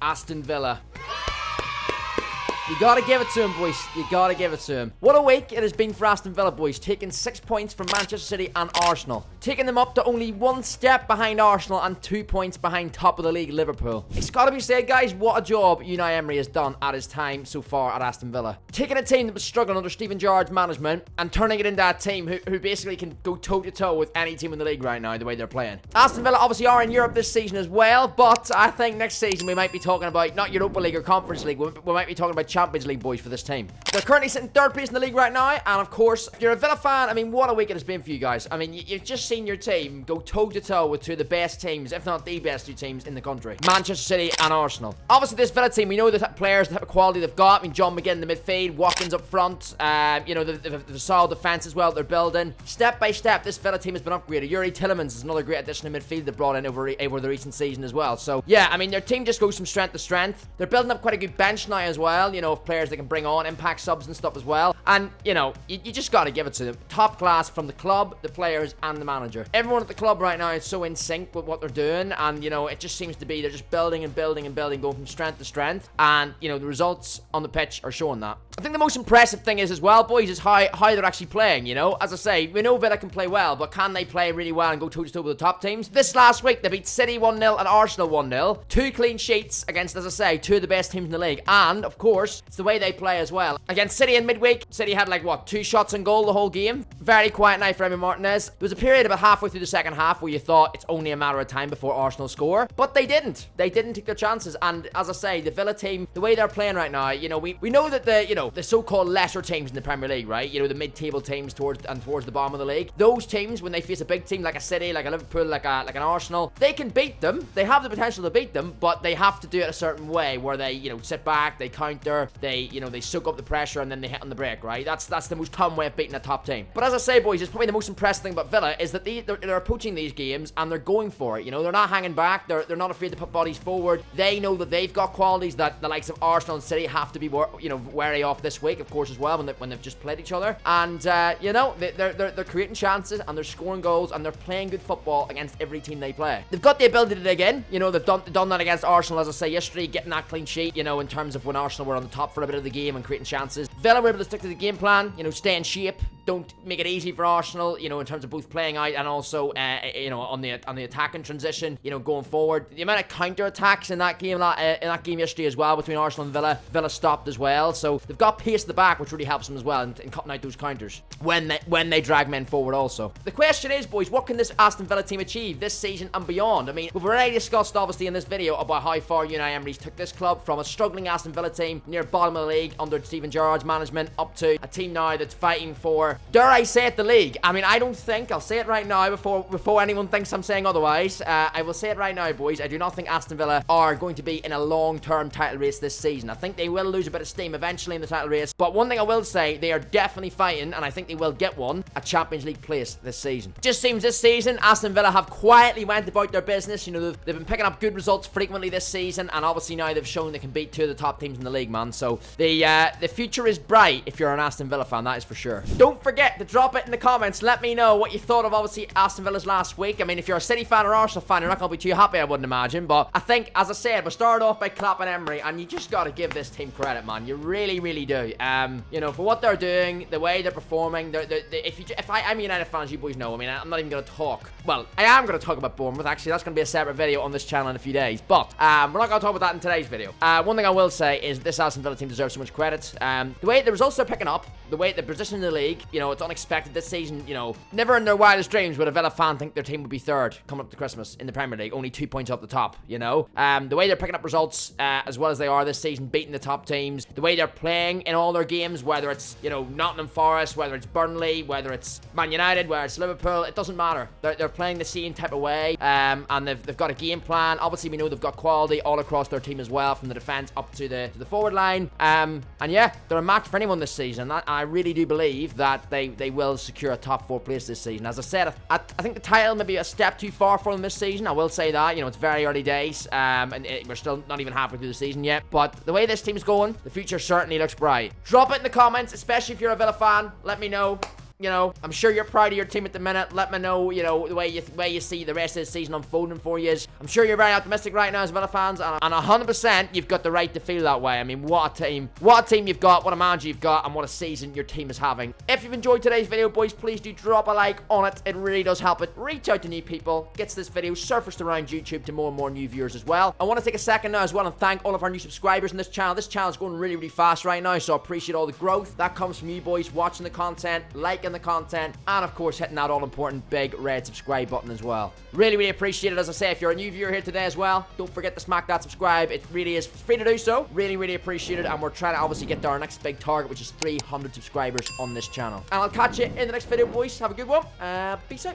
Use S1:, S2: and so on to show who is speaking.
S1: Aston Villa. You gotta give it to him, boys. You gotta give it to him. What a week it has been for Aston Villa, boys. Taking 6 points from Manchester City and Arsenal. Taking them up to only 1 step behind Arsenal and 2 points behind top of the league, Liverpool. It's gotta be said, guys, what a job Unai Emery has done at his time so far at Aston Villa. Taking a team that was struggling under Steven Gerrard's management and turning it into a team who basically can go toe-to-toe with any team in the league right now, the way they're playing. Aston Villa obviously are in Europe this season as well, but I think next season we might be talking about not Europa League or Conference League. We might be talking about Champions League, boys, for this team. They're currently sitting 3rd place in the league right now, and of course, if you're a Villa fan, I mean, what a week it has been for you guys. I mean, you've just seen your team go toe-to-toe with 2 of the best teams, if not the best 2 teams in the country. Manchester City and Arsenal. Obviously, this Villa team, we know the type of players, the type of quality they've got. I mean, John McGinn in the midfield, Watkins up front, you know, the solid defence as well they're building. Step by step, this Villa team has been upgraded. Yuri Tillemans is another great addition in midfield they brought in over the recent season as well. So, yeah, I mean, their team just goes from strength to strength. They're building up quite a good bench now as well, you know, of players they can bring on, impact subs and stuff as well. And, you know, you just got to give it to them. Top class from the club, the players, and the manager. Everyone at the club right now is so in sync with what they're doing, and, you know, it just seems to be they're just building and building and building, going from strength to strength, and, you know, the results on the pitch are showing that. I think the most impressive thing is as well, boys, is how they're actually playing, you know. As I say, we know Villa can play well, but can they play really well and go toe-to-toe with the top teams? This last week, they beat City 1-0 and Arsenal 1-0. 2 clean sheets against, as I say, 2 of the best teams in the league, and, of course, it's the way they play as well. Against City in midweek, City had, like, what, 2 shots on goal the whole game? Very quiet night for Emi Martinez. There was a period about halfway through the second half where you thought it's only a matter of time before Arsenal score, but they didn't. They didn't take their chances, and as I say, the Villa team, the way they're playing right now, you know, we know that the so-called lesser teams in the Premier League, right? You know, the mid-table teams towards the bottom of the league. Those teams, when they face a big team like a City, like a Liverpool, like an Arsenal, they can beat them. They have the potential to beat them, but they have to do it a certain way where they, you know, sit back, they counter, they soak up the pressure, and then they hit on the break, right? That's the most common way of beating a top team. But as I say, boys, it's probably the most impressive thing about Villa is that they're approaching these games and they're going for it. You know, they're not hanging back. They're not afraid to put bodies forward. They know that they've got qualities that the likes of Arsenal and City have to be, you know, wary of this week, of course, as well, when they've just played each other. And you know, they're creating chances and they're scoring goals and they're playing good football against every team they play. They've got the ability to dig in. You know, they've done that against Arsenal, as I say yesterday, getting that clean sheet. You know, in terms of when Arsenal were on the top for a bit of the game and creating chances. Villa were able to stick to the game plan. You know, stay in shape. Don't make it easy for Arsenal, you know, in terms of both playing out and also, you know, on the attacking transition, you know, going forward. The amount of counter attacks in that game yesterday as well between Arsenal and Villa stopped as well. So they've got pace at the back, which really helps them as well in cutting out those counters when they drag men forward. Also, the question is, boys, what can this Aston Villa team achieve this season and beyond? I mean, we've already discussed obviously in this video about how far Unai Emery's took this club from a struggling Aston Villa team near bottom of the league under Steven Gerrard's management up to a team now that's fighting for, dare I say it, the league. I mean, I don't think, I'll say it right now before anyone thinks I'm saying otherwise, I will say it right now, boys, I do not think Aston Villa are going to be in a long-term title race this season. I think they will lose a bit of steam eventually in the title race, but one thing I will say, they are definitely fighting, and I think they will get one, a Champions League place this season. It just seems this season, Aston Villa have quietly went about their business. You know, they've been picking up good results frequently this season, and obviously now they've shown they can beat 2 of the top teams in the league, man. So the future is bright if you're an Aston Villa fan, that is for sure. Don't forget to drop it in the comments. Let me know what you thought of, obviously, Aston Villa's last week. I mean, if you're a City fan or Arsenal fan, you're not going to be too happy, I wouldn't imagine. But I think, as I said, we started off by clapping Emery, and you just got to give this team credit, man. You really, really do. You know, for what they're doing, the way they're performing. If I'm United fans, you boys know. I mean, I'm not even going to talk. Well, I am going to talk about Bournemouth. Actually, that's going to be a separate video on this channel in a few days. But we're not going to talk about that in today's video. One thing I will say is this Aston Villa team deserves so much credit. The way the results they're picking up, the way the position in the league, you know, it's unexpected this season. You know, never in their wildest dreams would a Villa fan think their team would be 3rd coming up to Christmas in the Premier League, only 2 points off the top. You know, the way they're picking up results as well as they are this season, beating the top teams, the way they're playing in all their games, whether it's, you know, Nottingham Forest, whether it's Burnley, whether it's Man United, whether it's Liverpool, it doesn't matter. They're playing the same type of way, and they've got a game plan. Obviously, we know they've got quality all across their team as well, from the defense up to the forward line. And yeah, they're a match for anyone this season. I really do believe that they will secure a top 4 place this season. As I said, I think the title may be a step too far for them this season. I will say that. You know, it's very early days, and we're still not even halfway through the season yet. But the way this team's going, the future certainly looks bright. Drop it in the comments, especially if you're a Villa fan. Let me know. You know, I'm sure you're proud of your team at the minute. Let me know, you know, the way you see the rest of the season unfolding for you. I'm sure you're very optimistic right now as Villa fans, and 100% you've got the right to feel that way. I mean, what a team you've got, what a manager you've got, and what a season your team is having. If you've enjoyed today's video, boys, please do drop a like on it. It really does help it reach out to new people, gets this video surfaced around YouTube to more and more new viewers as well. I want to take a second now as well and thank all of our new subscribers in this channel. This channel is going really, really fast right now, so I appreciate all the growth that comes from you boys watching the content, liking the content, and of course hitting that all-important big red subscribe button as well. Really, really appreciate it. As I say, if you're a new viewer here today as well, don't forget to smack that subscribe. It really is free to do so. Really, really appreciate it, and we're trying to obviously get to our next big target, which is 300 subscribers on this channel. And I'll catch you in the next video, boys. Have a good one. Peace out.